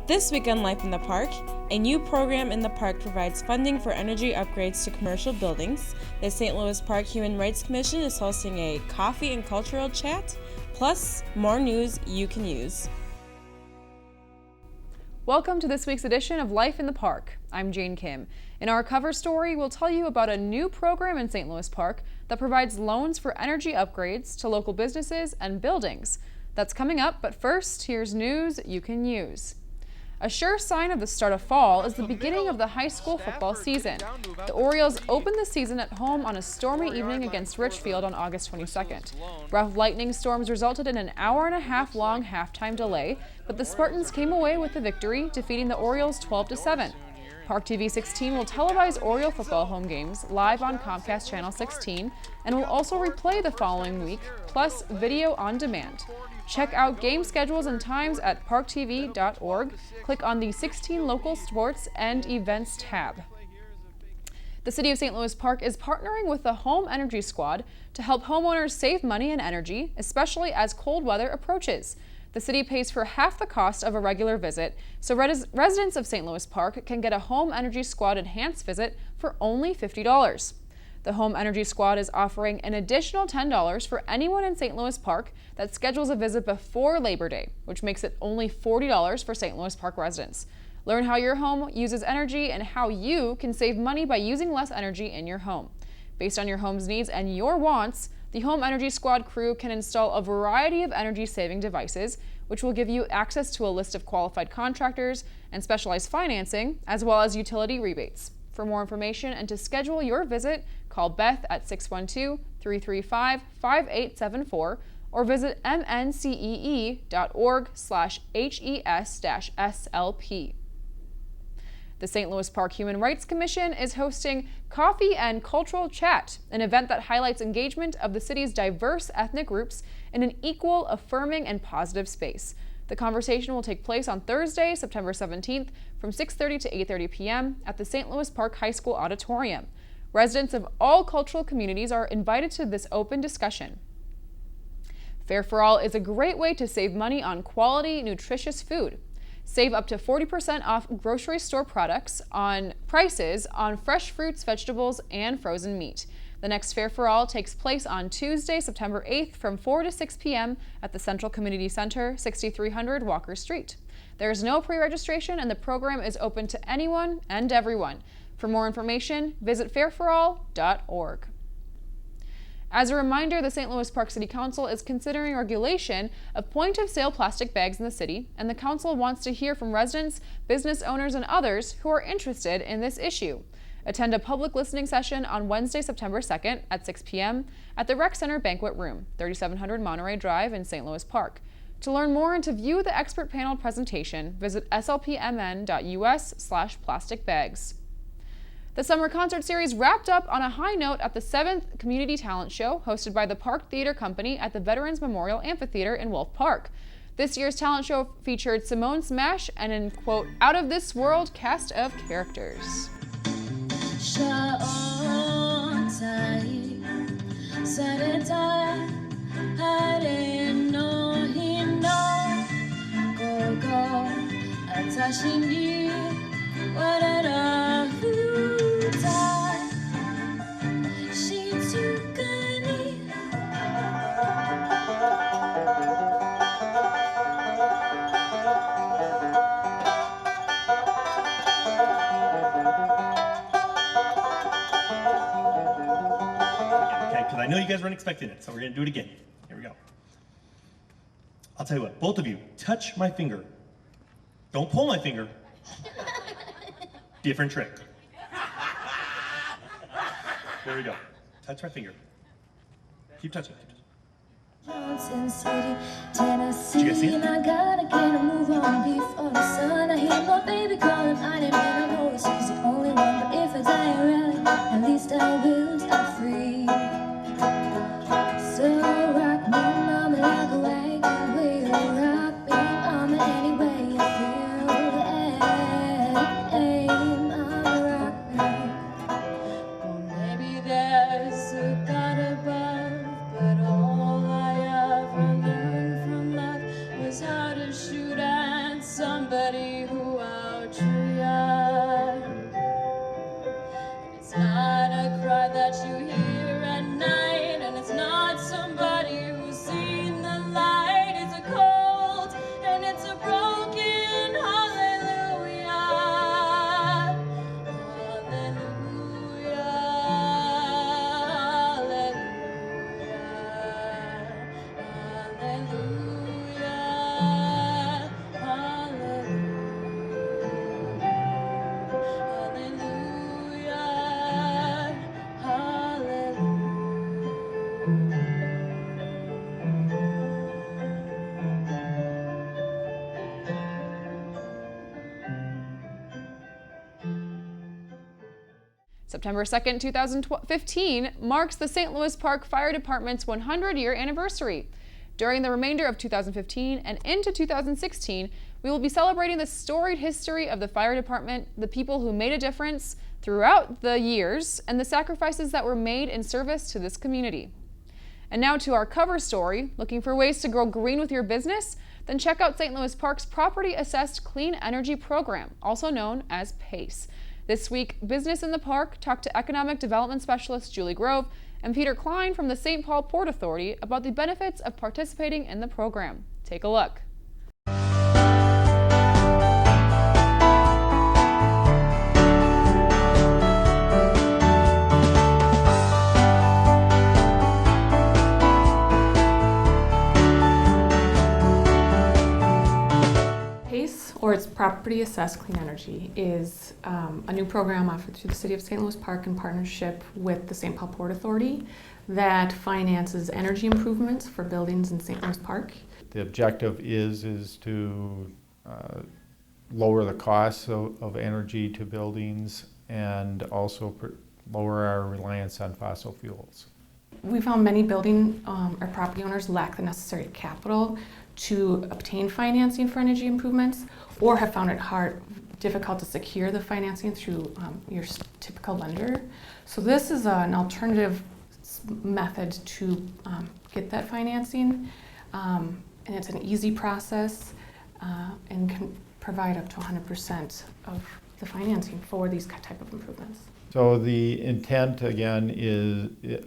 This week on Life in the Park, a new program in the park provides funding for energy upgrades to commercial buildings. The St. Louis Park Human Rights Commission is hosting a coffee and cultural chat, plus more news you can use. Welcome to this week's edition of Life in the Park. I'm Jane Kim. In our cover story, we'll tell you about a new program in St. Louis Park that provides loans for energy upgrades to local businesses and buildings. That's coming up, but first, here's news you can use. A sure sign of the start of fall is the beginning of the high school football season. The Orioles opened the season at home on a stormy evening against Richfield on August 22nd. Rough lightning storms resulted in an hour-and-a-half long halftime delay, but the Spartans came away with the victory, defeating the Orioles 12-7. ParkTV 16 will televise Oriole football home games live on Comcast Channel 16 and will also replay the following week, plus video on demand. Check out game schedules and times at parktv.org. Click on the 16 local sports and events tab. The City of St. Louis Park is partnering with the Home Energy Squad to help homeowners save money and energy, especially as cold weather approaches. The city pays for half the cost of a regular visit, so residents of St. Louis Park can get a Home Energy Squad enhanced visit for only $50. The Home Energy Squad is offering an additional $10 for anyone in St. Louis Park that schedules a visit before Labor Day, which makes it only $40 for St. Louis Park residents. Learn how your home uses energy and how you can save money by using less energy in your home. Based on your home's needs and your wants, the Home Energy Squad crew can install a variety of energy-saving devices, which will give you access to a list of qualified contractors and specialized financing, as well as utility rebates. For more information and to schedule your visit, call Beth at 612-335-5874 or visit mncee.org/HES-SLP. The St. Louis Park Human Rights Commission is hosting Coffee and Cultural Chat, an event that highlights engagement of the city's diverse ethnic groups in an equal, affirming, and positive space. The conversation will take place on Thursday, September 17th from 6:30 to 8:30 p.m. at the St. Louis Park High School Auditorium. Residents of all cultural communities are invited to this open discussion. Fair for All is a great way to save money on quality, nutritious food. Save up to 40% off grocery store products on prices on fresh fruits, vegetables, and frozen meat. The next Fair for All takes place on Tuesday, September 8th from 4 to 6 p.m. at the Central Community Center, 6300 Walker Street. There is no pre-registration and the program is open to anyone and everyone. For more information, visit fairforall.org. As a reminder, the St. Louis Park City Council is considering regulation of point-of-sale plastic bags in the city, and the council wants to hear from residents, business owners, and others who are interested in this issue. Attend a public listening session on Wednesday, September 2nd at 6 p.m. at the Rec Center Banquet Room, 3700 Monterey Drive in St. Louis Park. To learn more and to view the expert panel presentation, visit slpmn.us/plasticbags. The summer concert series wrapped up on a high note at the 7th Community Talent Show hosted by the Park Theater Company at the Veterans Memorial Amphitheater in Wolf Park. This year's talent show featured Simone Smash and an, quote, out-of-this-world cast of characters. I know you guys weren't expecting it, so we're going to do it again. Here we go. I'll tell you what, both of you, touch my finger. Don't pull my finger. Different trick. There we go. Touch my finger. Keep touching. Mountain City, Tennessee. Did you guys see it? I gotta get a move on before the sun. I hear my baby calling. I didn't mean I know she's the only one, but if I die early, at least I will die free. So rock me, mama, like a wagon wheel. Rock me, mama, any way you feel. Hey, mama, rock me. Well, maybe there's a God above, but all I ever learned from love was how to shoot at somebody somebody who outdrew ya. It's not a cry that you hear at night, and it's not somebody who's seen the light. It's a cold and it's a broken hallelujah. Hallelujah. Hallelujah. Hallelujah. Hallelujah. Hallelujah. September 2nd, 2015 marks the St. Louis Park Fire Department's 100-year anniversary. During the remainder of 2015 and into 2016, we will be celebrating the storied history of the fire department, the people who made a difference throughout the years, and the sacrifices that were made in service to this community. And now to our cover story. Looking for ways to grow green with your business? Then check out St. Louis Park's Property Assessed Clean Energy Program, also known as PACE. This week, Business in the Park talked to Economic Development Specialist Julie Grove and Peter Klein from the St. Paul Port Authority about the benefits of participating in the program. Take a look. PACE, or its Property Assessed Clean Energy, is a new program offered through the City of St. Louis Park in partnership with the St. Paul Port Authority that finances energy improvements for buildings in St. Louis Park. The objective is to lower the costs of energy to buildings and also lower our reliance on fossil fuels. We found many building or property owners lack the necessary capital to obtain financing for energy improvements, or have found it difficult to secure the financing through your typical lender. So this is an alternative method to get that financing, and it's an easy process and can provide up to 100% of the financing for these type of improvements. So the intent, again,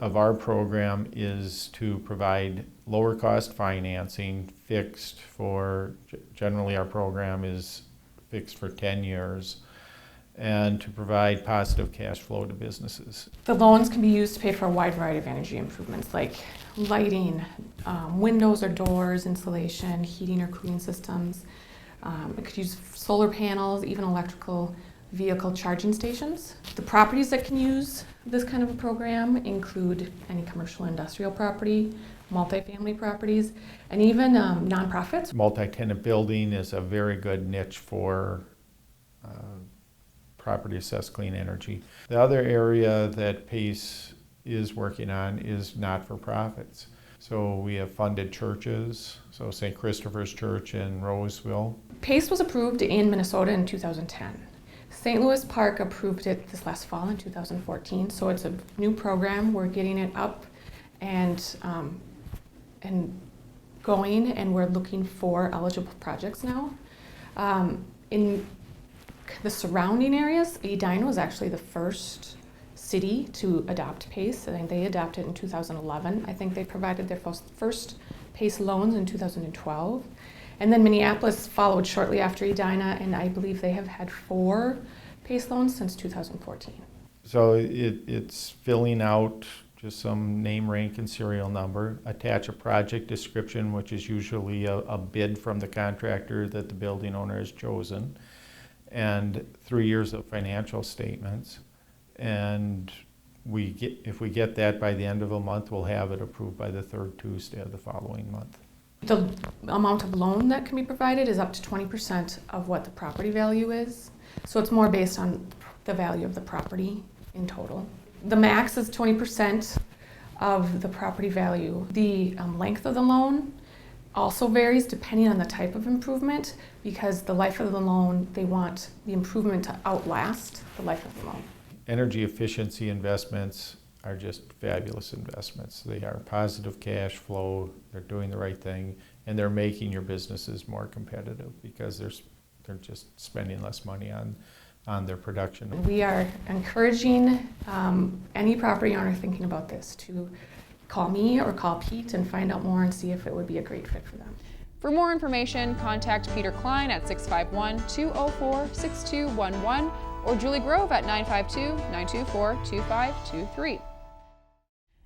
of our program is to provide lower cost financing fixed for, generally our program is fixed for 10 years, and to provide positive cash flow to businesses. The loans can be used to pay for a wide variety of energy improvements like lighting, windows or doors, insulation, heating or cooling systems. It could use solar panels, even electrical vehicle charging stations. The properties that can use this kind of a program include any commercial industrial property, multifamily properties, and even nonprofits. Multi-tenant building is a very good niche for property assessed clean energy. The other area that PACE is working on is not-for-profits. So we have funded churches, so St. Christopher's Church in Roseville. PACE was approved in Minnesota in 2010. St. Louis Park approved it this last fall in 2014, so it's a new program. We're getting it up and going, and we're looking for eligible projects now. In the surrounding areas, Edina was actually the first city to adopt PACE. I think they adopted in 2011. I think they provided their first PACE loans in 2012. And then Minneapolis followed shortly after Edina, and I believe they have had 4 PACE loans since 2014. So it's filling out just some name, rank, and serial number, attach a project description, which is usually a bid from the contractor that the building owner has chosen, and 3 years of financial statements. And if we get that by the end of a month, we'll have it approved by the 3rd Tuesday of the following month. The amount of loan that can be provided is up to 20% of what the property value is. So it's more based on the value of the property in total. The max is 20% of the property value. The length of the loan also varies depending on the type of improvement, because the life of the loan, they want the improvement to outlast the life of the loan. Energy efficiency investments are just fabulous investments. They are positive cash flow, they're doing the right thing, and they're making your businesses more competitive because they're they're just spending less money on their production. We are encouraging any property owner thinking about this to call me or call Pete and find out more and see if it would be a great fit for them. For more information, contact Peter Klein at 651-204-6211 or Julie Grove at 952-924-2523.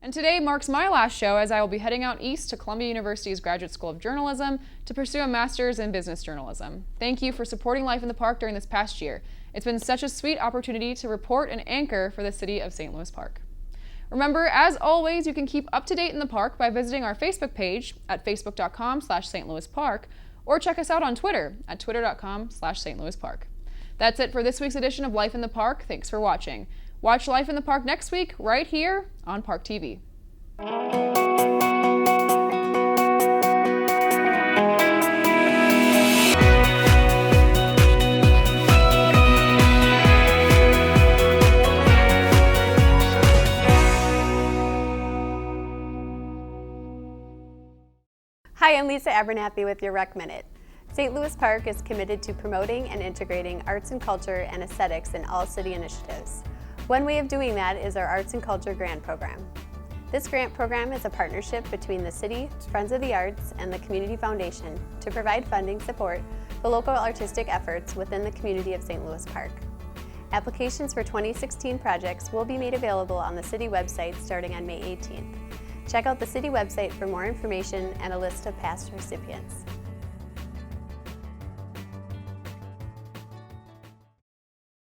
And today marks my last show as I will be heading out east to Columbia University's Graduate School of Journalism to pursue a master's in business journalism. Thank you for supporting Life in the Park during this past year. It's been such a sweet opportunity to report and anchor for the city of St. Louis Park. Remember, as always, you can keep up to date in the park by visiting our Facebook page at facebook.com/St. Louis Park or check us out on Twitter at twitter.com/St. Louis Park. That's it for this week's edition of Life in the Park. Thanks for watching. Watch Life in the Park next week right here on ParkTV. Hi, I'm Lisa Abernathy with your Rec Minute. St. Louis Park is committed to promoting and integrating arts and culture and aesthetics in all city initiatives. One way of doing that is our Arts and Culture Grant Program. This grant program is a partnership between the city, Friends of the Arts, and the Community Foundation to provide funding support for local artistic efforts within the community of St. Louis Park. Applications for 2016 projects will be made available on the city website starting on May 18th. Check out the city website for more information and a list of past recipients.